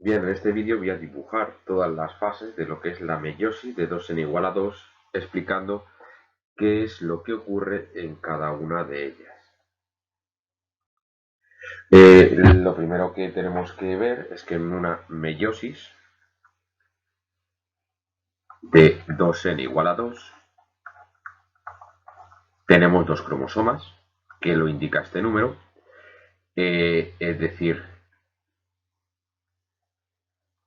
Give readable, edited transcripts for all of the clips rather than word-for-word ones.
Bien, en este vídeo voy a dibujar todas las fases de lo que es la meiosis de 2n igual a 2, explicando qué es lo que ocurre en cada una de ellas. Lo primero que tenemos que ver es que en una meiosis de 2n igual a 2 tenemos dos cromosomas, que lo indica este número, es decir,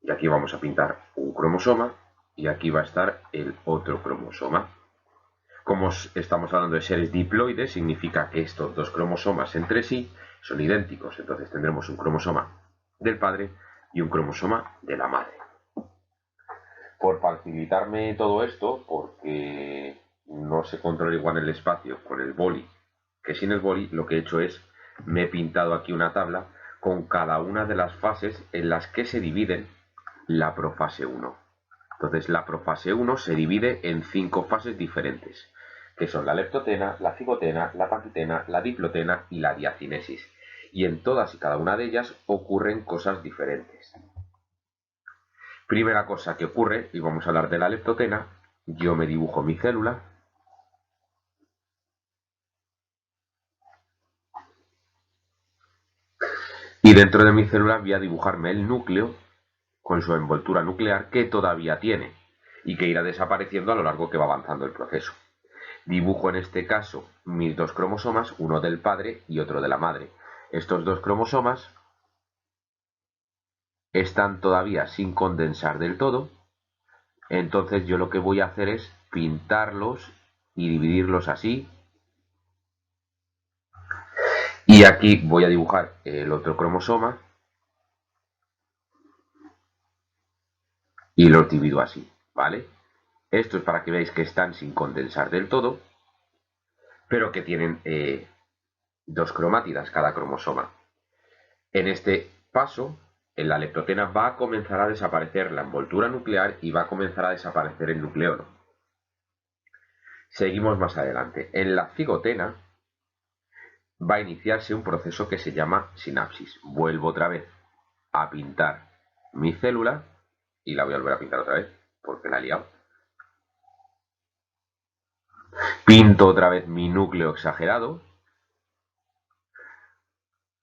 y aquí vamos a pintar un cromosoma y aquí va a estar el otro cromosoma. Como estamos hablando de seres diploides, significa que estos dos cromosomas entre sí son idénticos. Entonces tendremos un cromosoma del padre y un cromosoma de la madre. Por facilitarme todo esto, porque no se controla igual el espacio con el boli que sin el boli, lo que he hecho es, me he pintado aquí una tabla con cada una de las fases en las que se dividen la profase 1. Entonces la profase 1 se divide en 5 fases diferentes, que son la leptotena, la cigotena, la paquitena, la diplotena y la diacinesis. Y en todas y cada una de ellas ocurren cosas diferentes. Primera cosa que ocurre, y vamos a hablar de la leptotena, yo me dibujo mi célula. Y dentro de mi célula voy a dibujarme el núcleo con su envoltura nuclear que todavía tiene y que irá desapareciendo a lo largo que va avanzando el proceso. Dibujo en este caso mis dos cromosomas, uno del padre y otro de la madre. Estos dos cromosomas están todavía sin condensar del todo, entonces yo lo que voy a hacer es pintarlos y dividirlos así. Y aquí voy a dibujar el otro cromosoma y los divido así, ¿vale? Esto es para que veáis que están sin condensar del todo, pero que tienen dos cromátidas cada cromosoma. En este paso, en la leptotena va a comenzar a desaparecer la envoltura nuclear y va a comenzar a desaparecer el nucleolo. Seguimos más adelante. En la cigotena va a iniciarse un proceso que se llama sinapsis. Vuelvo otra vez a pintar mi célula y la voy a volver a pintar otra vez porque la he liado. Pinto otra vez mi núcleo exagerado.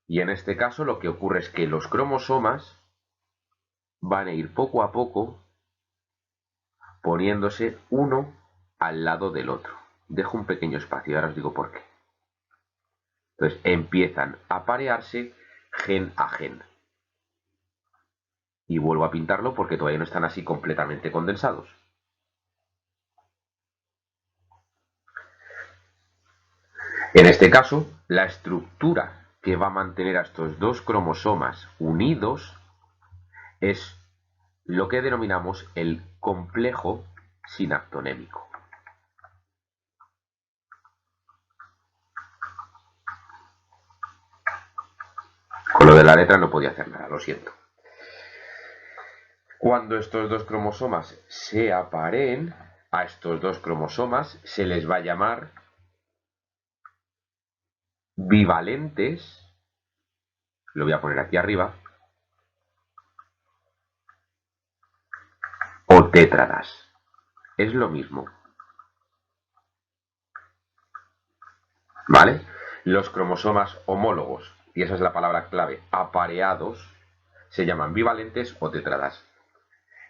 Y en este caso lo que ocurre es que los cromosomas van a ir poco a poco poniéndose uno al lado del otro. Dejo un pequeño espacio y ahora os digo por qué. Entonces empiezan a parearse gen a gen. Y vuelvo a pintarlo porque todavía no están así completamente condensados. En este caso, la estructura que va a mantener a estos dos cromosomas unidos es lo que denominamos el complejo sinaptonémico. Con lo de la letra no podía hacer nada, lo siento. Cuando estos dos cromosomas se apareen, a estos dos cromosomas se les va a llamar bivalentes, lo voy a poner aquí arriba, o tétradas. Es lo mismo. ¿Vale? Los cromosomas homólogos, y esa es la palabra clave, apareados, se llaman bivalentes o tétradas.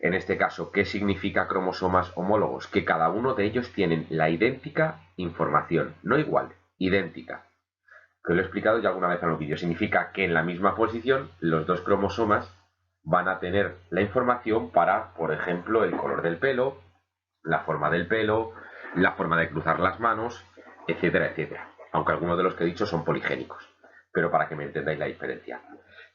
En este caso, ¿qué significa cromosomas homólogos? Que cada uno de ellos tienen la idéntica información, no igual, idéntica. Que lo he explicado ya alguna vez en los vídeos. Significa que en la misma posición los dos cromosomas van a tener la información para, por ejemplo, el color del pelo, la forma del pelo, la forma de cruzar las manos, etcétera, etcétera. Aunque algunos de los que he dicho son poligénicos. Pero para que me entendáis la diferencia.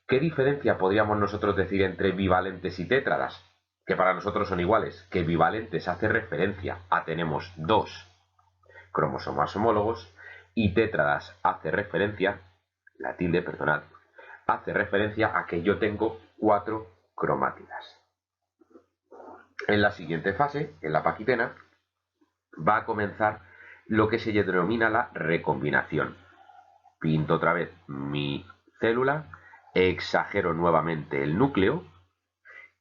¿Qué diferencia podríamos nosotros decir entre bivalentes y tétradas? Que para nosotros son iguales. Que bivalentes hace referencia a tenemos dos cromosomas homólogos y tétradas hace referencia, la tilde, perdonad, hace referencia a que yo tengo 4 cromátidas. En la siguiente fase, en la paquitena, va a comenzar lo que se denomina la recombinación. Pinto otra vez mi célula, exagero nuevamente el núcleo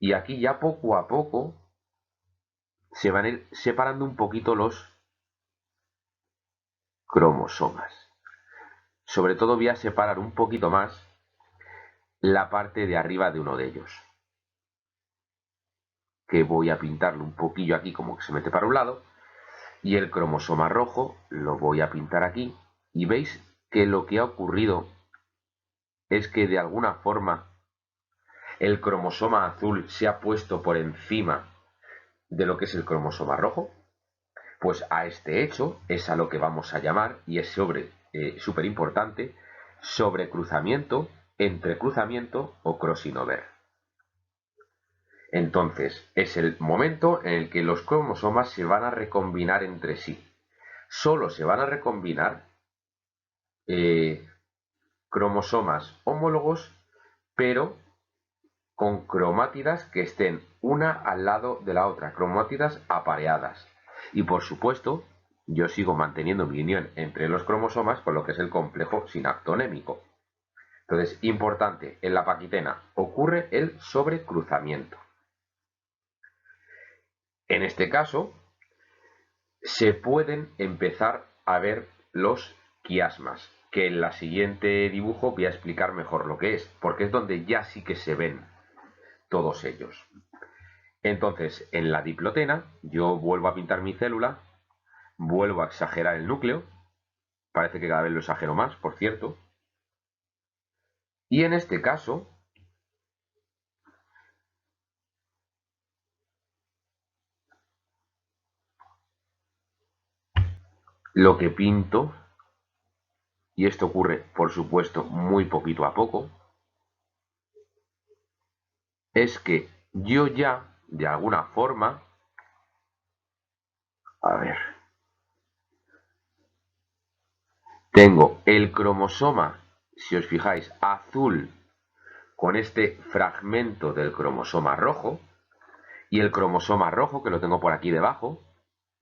Y aquí ya poco a poco se van a ir separando un poquito los cromosomas. Sobre todo voy a separar un poquito más la parte de arriba de uno de ellos, que voy a pintarlo un poquillo aquí como que se mete para un lado, y el cromosoma rojo lo voy a pintar aquí, y veis que lo que ha ocurrido es que de alguna forma el cromosoma azul se ha puesto por encima de lo que es el cromosoma rojo. Pues a este hecho es a lo que vamos a llamar, y es súper importante, sobrecruzamiento, entrecruzamiento o crossing over. Entonces, es el momento en el que los cromosomas se van a recombinar entre sí. Solo se van a recombinar cromosomas homólogos, pero con cromátidas que estén una al lado de la otra, cromátidas apareadas. Y por supuesto, yo sigo manteniendo mi unión entre los cromosomas con lo que es el complejo sinaptonémico. Entonces, importante, en la paquitena ocurre el sobrecruzamiento. En este caso, se pueden empezar a ver los quiasmas, que en la siguiente dibujo voy a explicar mejor lo que es, porque es donde ya sí que se ven todos ellos. Entonces, en la diplotena, yo vuelvo a pintar mi célula, vuelvo a exagerar el núcleo, parece que cada vez lo exagero más, por cierto, y en este caso, lo que pinto, y esto ocurre, por supuesto, muy poquito a poco, es que yo ya, de alguna forma, a ver, tengo el cromosoma, si os fijáis, azul con este fragmento del cromosoma rojo, y el cromosoma rojo, que lo tengo por aquí debajo,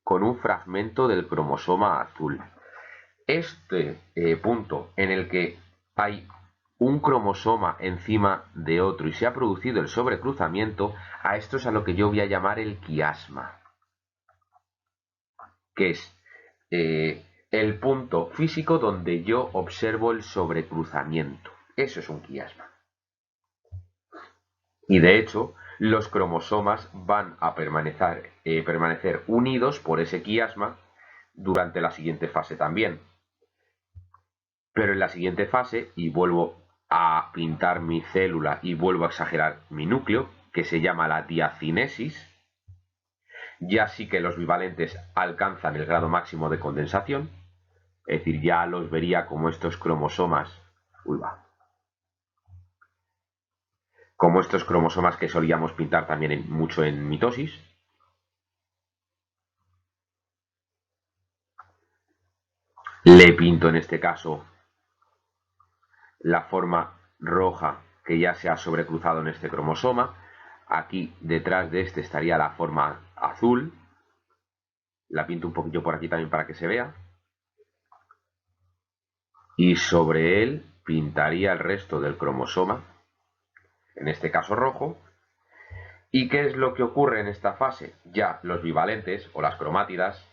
con un fragmento del cromosoma azul. Este punto en el que hay un cromosoma encima de otro y se ha producido el sobrecruzamiento, a esto es a lo que yo voy a llamar el quiasma, que es el punto físico donde yo observo el sobrecruzamiento. Eso es un quiasma. Y de hecho, los cromosomas van a permanecer unidos por ese quiasma durante la siguiente fase también. Pero en la siguiente fase, y vuelvo a pintar mi célula y vuelvo a exagerar mi núcleo, que se llama la diacinesis, ya sí que los bivalentes alcanzan el grado máximo de condensación, es decir, ya los vería como estos cromosomas, como estos cromosomas que solíamos pintar también mucho en mitosis. Le pinto en este caso la forma roja que ya se ha sobrecruzado en este cromosoma. Aquí detrás de este estaría la forma azul. La pinto un poquillo por aquí también para que se vea. Y sobre él pintaría el resto del cromosoma, en este caso rojo. ¿Y qué es lo que ocurre en esta fase? Ya los bivalentes o las cromátidas,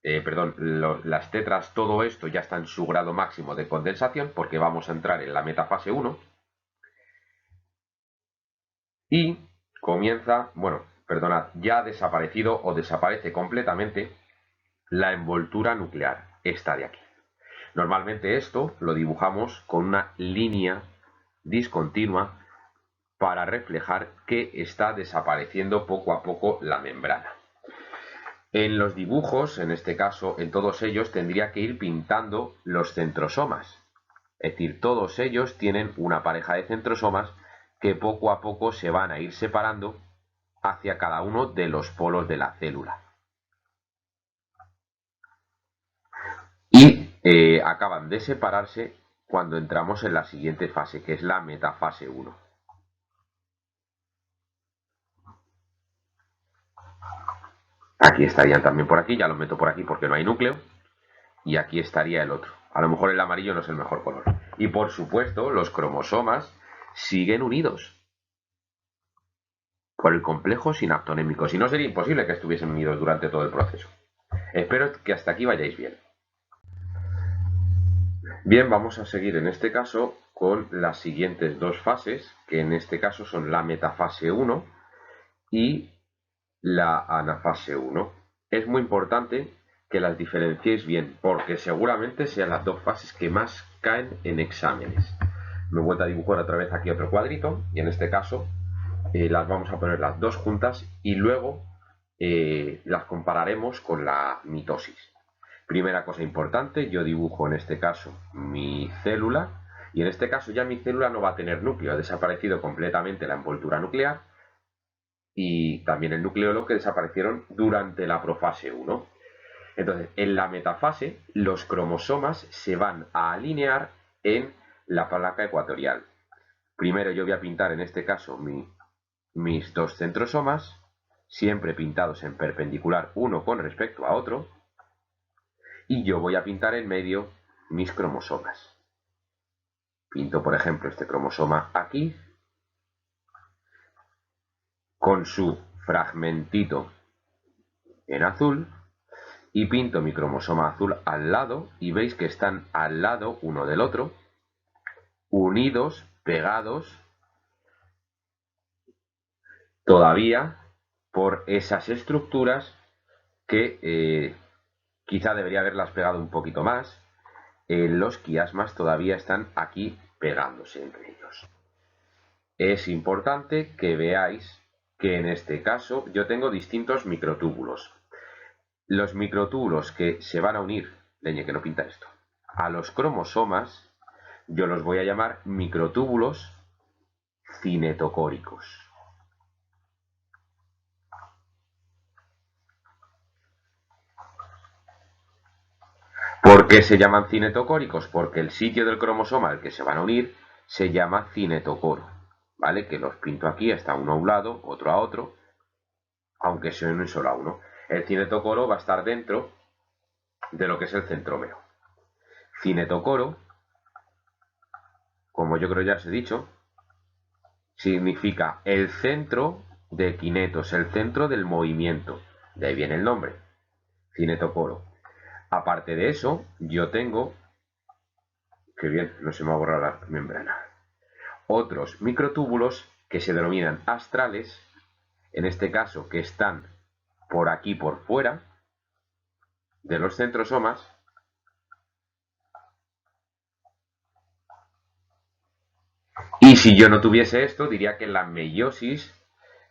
las tetras, todo esto ya está en su grado máximo de condensación porque vamos a entrar en la metafase 1. Y comienza, bueno, perdonad, ya ha desaparecido o desaparece completamente la envoltura nuclear, esta de aquí. Normalmente esto lo dibujamos con una línea discontinua para reflejar que está desapareciendo poco a poco la membrana. En los dibujos, en este caso, en todos ellos, tendría que ir pintando los centrosomas. Es decir, todos ellos tienen una pareja de centrosomas que poco a poco se van a ir separando hacia cada uno de los polos de la célula. Y acaban de separarse cuando entramos en la siguiente fase, que es la metafase 1. Aquí estarían también por aquí, ya los meto por aquí porque no hay núcleo. Y aquí estaría el otro. A lo mejor el amarillo no es el mejor color. Y por supuesto, los cromosomas siguen unidos. por el complejo sinaptonémico. Si no, sería imposible que estuviesen unidos durante todo el proceso. Espero que hasta aquí vayáis bien. Bien, vamos a seguir en este caso con las siguientes dos fases, que en este caso son la metafase 1 y la anafase 1. Es muy importante que las diferenciéis bien, porque seguramente sean las dos fases que más caen en exámenes. Me he vuelto a dibujar otra vez aquí otro cuadrito, y en este caso las vamos a poner las dos juntas y luego las compararemos con la mitosis. Primera cosa importante, yo dibujo en este caso mi célula, y en este caso ya mi célula no va a tener núcleo, ha desaparecido completamente la envoltura nuclear y también el nucleolo, que desaparecieron durante la profase 1. Entonces, en la metafase, los cromosomas se van a alinear en la placa ecuatorial. Primero yo voy a pintar en este caso mis dos centrosomas, siempre pintados en perpendicular uno con respecto a otro, y yo voy a pintar en medio mis cromosomas. Pinto, por ejemplo, este cromosoma aquí, con su fragmentito en azul, y pinto mi cromosoma azul al lado, y veis que están al lado uno del otro, unidos, pegados, todavía por esas estructuras que quizá debería haberlas pegado un poquito más. Los quiasmas todavía están aquí pegándose entre ellos. Es importante que veáis que en este caso yo tengo distintos microtúbulos. Los microtúbulos que se van a unir, leñe que no pinta esto, a los cromosomas, yo los voy a llamar microtúbulos cinetocóricos. ¿Por qué se llaman cinetocóricos? Porque el sitio del cromosoma al que se van a unir se llama cinetocoro, ¿vale? Que los pinto aquí, está uno a un lado, otro a otro, aunque se unen solo a uno. El cinetocoro va a estar dentro de lo que es el centrómero. Cinetocoro, como yo creo ya os he dicho, significa el centro de kinetos, el centro del movimiento. De ahí viene el nombre, cinetocoro. Aparte de eso, yo tengo, que bien, no se me ha borrado la membrana, otros microtúbulos que se denominan astrales, en este caso que están por aquí por fuera de los centrosomas, y si yo no tuviese esto, diría que la meiosis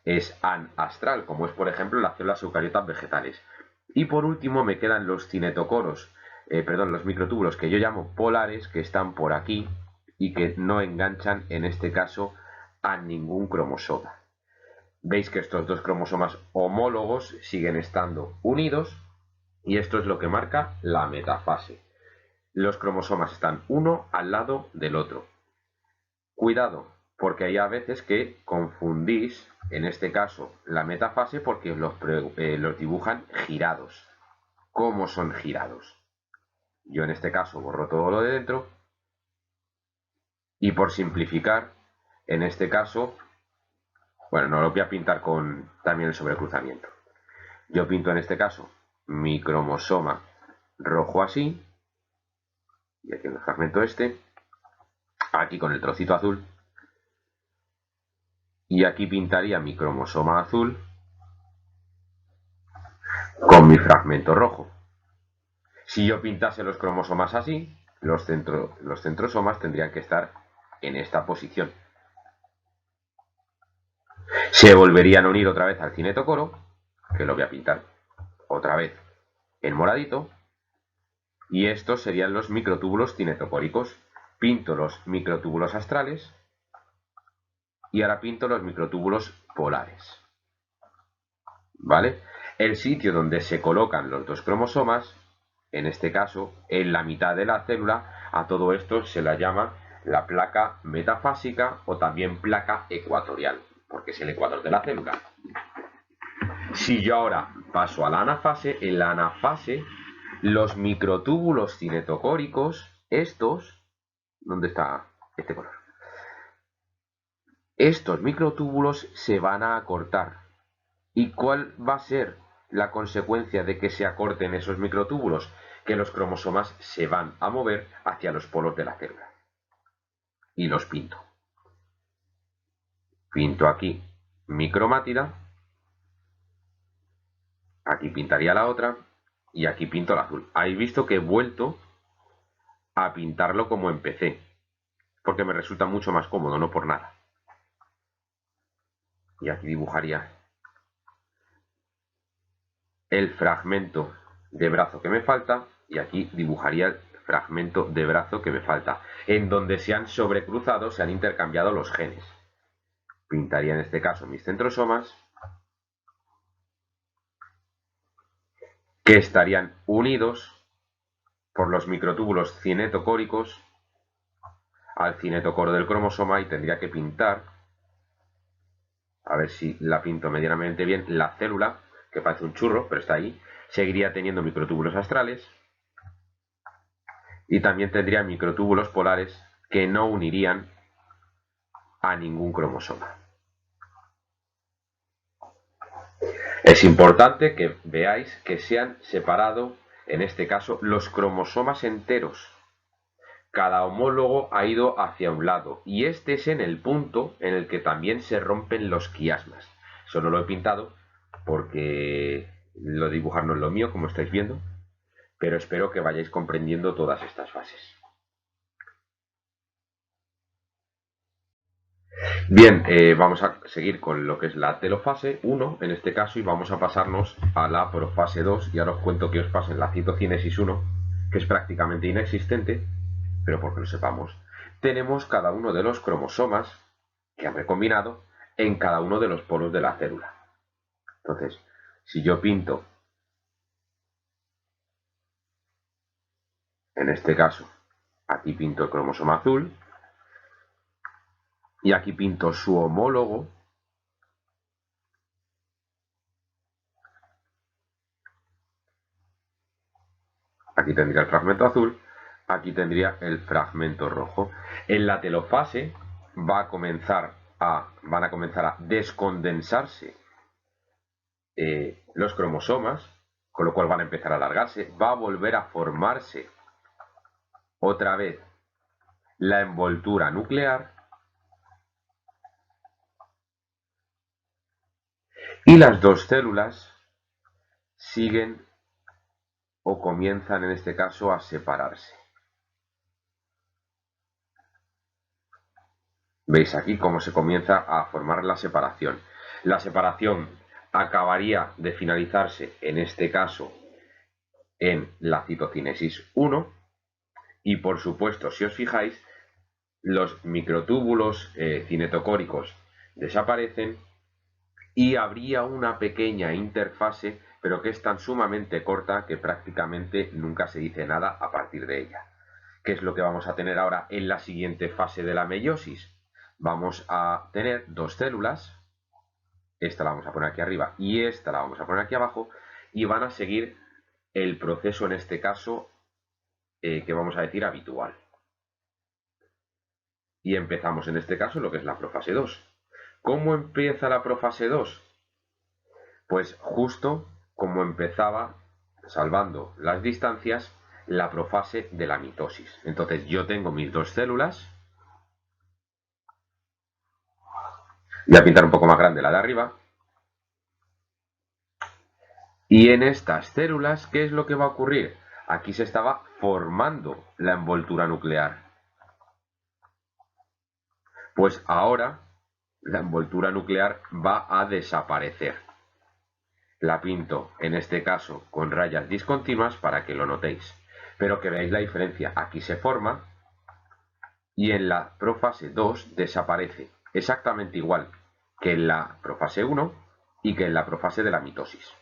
es anastral, como es por ejemplo las células eucariotas vegetales. Y por último me quedan los cinetocoros, los microtúbulos que yo llamo polares, que están por aquí y que no enganchan en este caso a ningún cromosoma. Veis que estos dos cromosomas homólogos siguen estando unidos y esto es lo que marca la metafase. Los cromosomas están uno al lado del otro. Cuidado, porque hay a veces que confundís, en este caso, la metafase porque los dibujan girados. ¿Cómo son girados? Yo en este caso borro todo lo de dentro y por simplificar, en este caso, bueno, no lo voy a pintar con también el sobrecruzamiento. Yo pinto en este caso mi cromosoma rojo así, y aquí en el fragmento este, aquí con el trocito azul, y aquí pintaría mi cromosoma azul con mi fragmento rojo. Si yo pintase los cromosomas así, los centrosomas tendrían que estar en esta posición. Se volverían a unir otra vez al cinetocoro, que lo voy a pintar otra vez en moradito, y estos serían los microtúbulos cinetocóricos. Pinto los microtúbulos astrales y ahora pinto los microtúbulos polares. ¿Vale? El sitio donde se colocan los dos cromosomas, en este caso, en la mitad de la célula, a todo esto se la llama la placa metafásica o también placa ecuatorial, porque es el ecuador de la célula. Si yo ahora paso a la anafase, en la anafase, los microtúbulos cinetocóricos, estos, ¿dónde está este color? estos microtúbulos se van a acortar. ¿Y cuál va a ser la consecuencia de que se acorten esos microtúbulos? Que los cromosomas se van a mover hacia los polos de la célula. Y los pinto. Pinto aquí mi cromátida, aquí pintaría la otra y aquí pinto el azul. Habéis visto que he vuelto a pintarlo como empecé, porque me resulta mucho más cómodo, no por nada. Y aquí dibujaría el fragmento de brazo que me falta y aquí dibujaría el fragmento de brazo que me falta. En donde se han sobrecruzado, se han intercambiado los genes. Pintaría en este caso mis centrosomas, que estarían unidos por los microtúbulos cinetocóricos al cinetocoro del cromosoma, y tendría que pintar, a ver si la pinto medianamente bien, la célula, que parece un churro, pero está ahí, seguiría teniendo microtúbulos astrales y también tendría microtúbulos polares que no unirían a ningún cromosoma. Es importante que veáis que se han separado, en este caso, los cromosomas enteros. Cada homólogo ha ido hacia un lado y este es en el punto en el que también se rompen los quiasmas. Solo lo he pintado porque lo de dibujar no es lo mío, como estáis viendo, pero espero que vayáis comprendiendo todas estas fases. Bien, vamos a seguir con lo que es la telofase 1 en este caso, y vamos a pasarnos a la profase 2, y ahora os cuento qué os pasa en la citocinesis 1, que es prácticamente inexistente, pero porque lo sepamos. Tenemos cada uno de los cromosomas que han recombinado en cada uno de los polos de la célula. Entonces, si yo pinto, en este caso, aquí pinto el cromosoma azul, y aquí pinto su homólogo, aquí tendría el fragmento azul, aquí tendría el fragmento rojo. En la telofase van a comenzar a descondensarse los cromosomas, con lo cual van a empezar a alargarse, va a volver a formarse otra vez la envoltura nuclear y las dos células siguen o comienzan en este caso a separarse. Veis aquí cómo se comienza a formar la separación. La separación acabaría de finalizarse en este caso en la citocinesis 1 y, por supuesto, si os fijáis, los microtúbulos cinetocóricos desaparecen y habría una pequeña interfase, pero que es tan sumamente corta que prácticamente nunca se dice nada a partir de ella. ¿Qué es lo que vamos a tener ahora en la siguiente fase de la meiosis? Vamos a tener dos células, esta la vamos a poner aquí arriba y esta la vamos a poner aquí abajo, y van a seguir el proceso, en este caso, que vamos a decir habitual. Y empezamos en este caso lo que es la profase 2. ¿Cómo empieza la profase 2? Pues justo como empezaba, salvando las distancias, la profase de la mitosis. Entonces yo tengo mis dos células, voy a pintar un poco más grande la de arriba, y en estas células, ¿qué es lo que va a ocurrir? Aquí se estaba formando la envoltura nuclear. Pues ahora la envoltura nuclear va a desaparecer. La pinto, en este caso, con rayas discontinuas para que lo notéis. Pero que veáis la diferencia. Aquí se forma y en la profase 2 desaparece. Exactamente igual que en la profase 1 y que en la profase de la mitosis.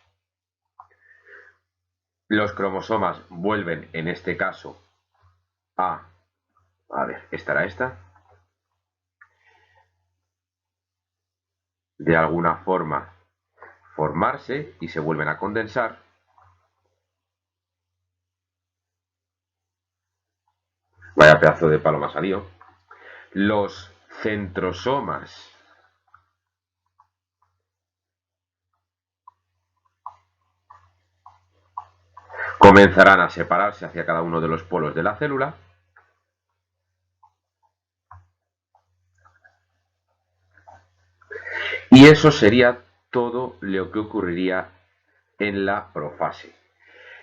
Los cromosomas vuelven, en este caso, a ver, estará esta, de alguna forma formarse y se vuelven a condensar. Vaya pedazo de palo me ha salido. Los centrosomas comenzarán a separarse hacia cada uno de los polos de la célula. Y eso sería todo lo que ocurriría en la profase.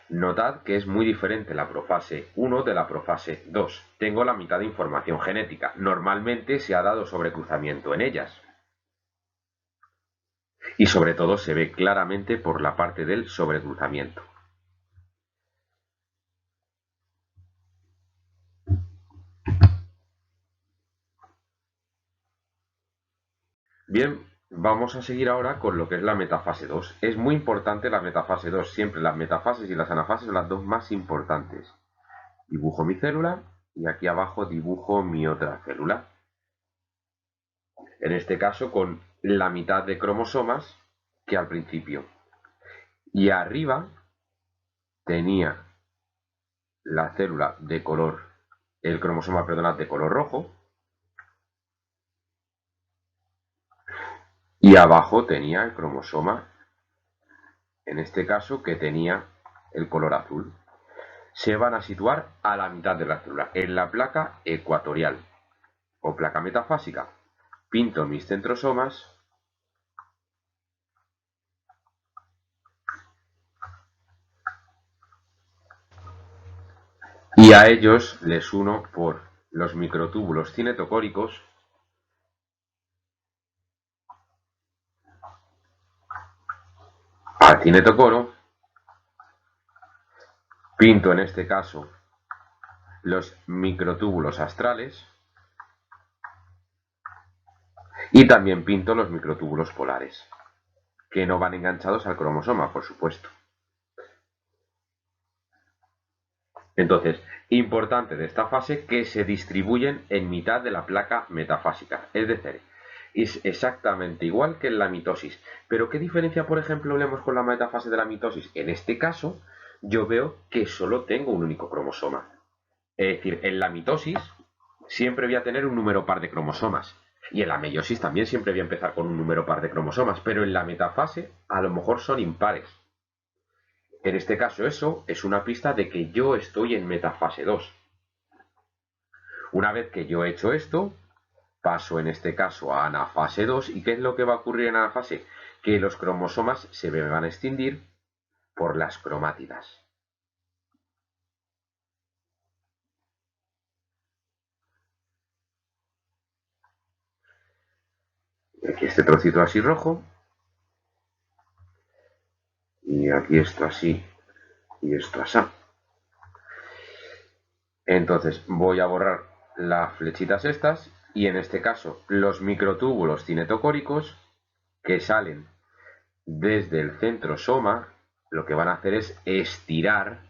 Notad que es muy diferente la profase 1 de la profase 2. Tengo la mitad de información genética. Normalmente se ha dado sobrecruzamiento en ellas. Y sobre todo se ve claramente por la parte del sobrecruzamiento. Bien, vamos a seguir ahora con lo que es la metafase 2. Es muy importante la metafase 2. Siempre las metafases y las anafases son las dos más importantes. Dibujo mi célula y aquí abajo dibujo mi otra célula. En este caso con la mitad de cromosomas que al principio. Y arriba tenía la célula de color, el cromosoma, perdonad, de color rojo. Y abajo tenía el cromosoma, en este caso, que tenía el color azul. Se van a situar a la mitad de la célula, en la placa ecuatorial o placa metafásica. Pinto mis centrosomas y a ellos les uno por los microtúbulos cinetocóricos al cinetocoro. Pinto en este caso los microtúbulos astrales y también pinto los microtúbulos polares, que no van enganchados al cromosoma, por supuesto. Entonces, importante de esta fase que se distribuyen en mitad de la placa metafásica, es decir, es exactamente igual que en la mitosis. Pero ¿qué diferencia, por ejemplo, vemos con la metafase de la mitosis? En este caso, yo veo que solo tengo un único cromosoma. Es decir, en la mitosis siempre voy a tener un número par de cromosomas. Y en la meiosis también siempre voy a empezar con un número par de cromosomas. Pero en la metafase a lo mejor son impares. En este caso eso es una pista de que yo estoy en metafase 2. Una vez que yo he hecho esto, paso en este caso a anafase 2. ¿Y qué es lo que va a ocurrir en anafase? Que los cromosomas se van a extinguir por las cromátidas. Aquí este trocito así rojo. Y aquí esto así. Y esto así. Entonces voy a borrar las flechitas estas. Y en este caso los microtúbulos cinetocóricos que salen desde el centrosoma, lo que van a hacer es estirar,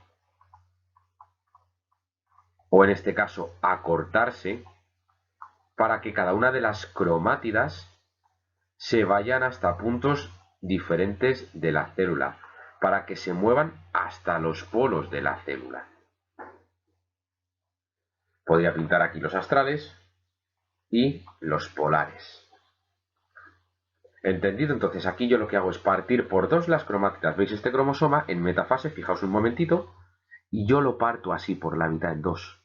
o en este caso acortarse, para que cada una de las cromátidas se vayan hasta puntos diferentes de la célula, para que se muevan hasta los polos de la célula. Podría pintar aquí los astrales y los polares. ¿Entendido? Entonces aquí yo lo que hago es partir por dos las cromátidas. ¿Veis este cromosoma en metafase? Fijaos un momentito. Y yo lo parto así por la mitad en dos.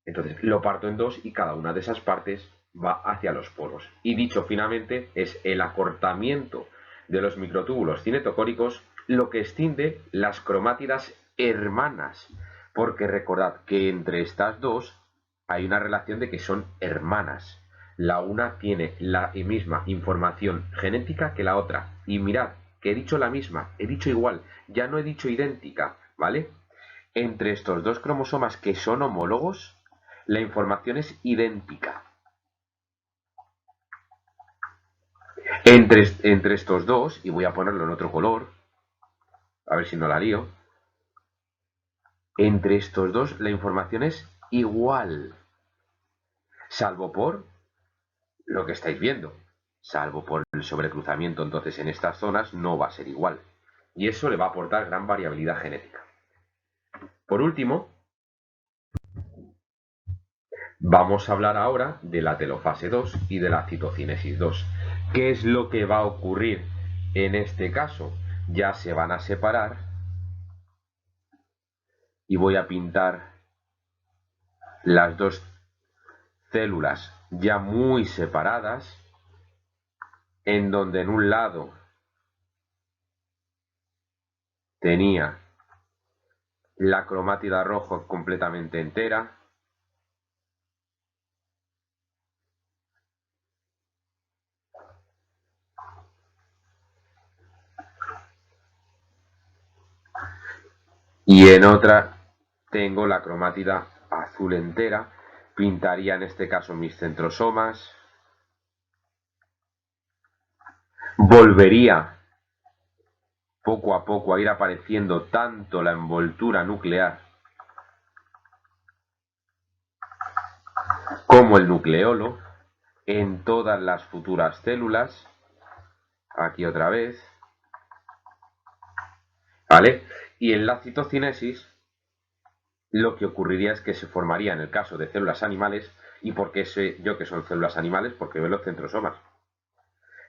Entonces lo parto en dos y cada una de esas partes va hacia los polos. Y dicho finalmente es el acortamiento de los microtúbulos cinetocóricos lo que extiende las cromátidas hermanas. Porque recordad que entre estas dos hay una relación de que son hermanas. La una tiene la misma información genética que la otra. Y mirad, que he dicho la misma, he dicho igual, ya no he dicho idéntica, ¿vale? Entre estos dos cromosomas que son homólogos, la información es idéntica. Entre estos dos, y voy a ponerlo en otro color, a ver si no la lío, entre estos dos la información es igual, salvo por lo que estáis viendo, salvo por el sobrecruzamiento. Entonces en estas zonas no va a ser igual, y eso le va a aportar gran variabilidad genética. Por último, vamos a hablar ahora de la telofase 2 y de la citocinesis 2. ¿Qué es lo que va a ocurrir en este caso? Ya se van a separar y voy a pintar las dos células ya muy separadas, en donde en un lado tenía la cromátida roja completamente entera, y en otra tengo la cromátida azul entera. Pintaría en este caso mis centrosomas, volvería poco a poco a ir apareciendo tanto la envoltura nuclear como el nucleolo en todas las futuras células. Aquí otra vez, ¿vale? Y en la citocinesis lo que ocurriría es que se formaría, en el caso de células animales, ¿y por qué sé yo que son células animales? Porque veo los centrosomas.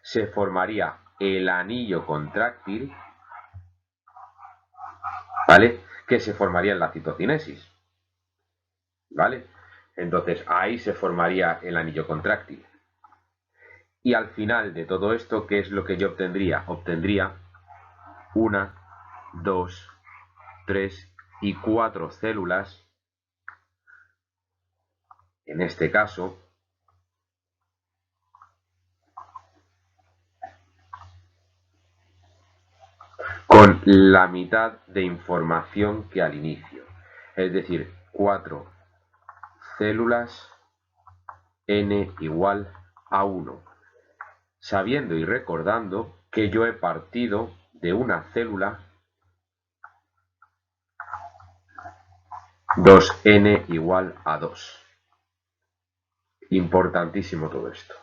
Se formaría el anillo contráctil, ¿vale? Que se formaría en la citocinesis, ¿vale? Entonces ahí se formaría el anillo contráctil. Y al final de todo esto, ¿qué es lo que yo obtendría? Obtendría 1, 2, 3 y 4 células, en este caso, con la mitad de información que al inicio. Es decir, 4 células n igual a 1. Sabiendo y recordando que yo he partido de una célula 2n igual a 2. Importantísimo todo esto.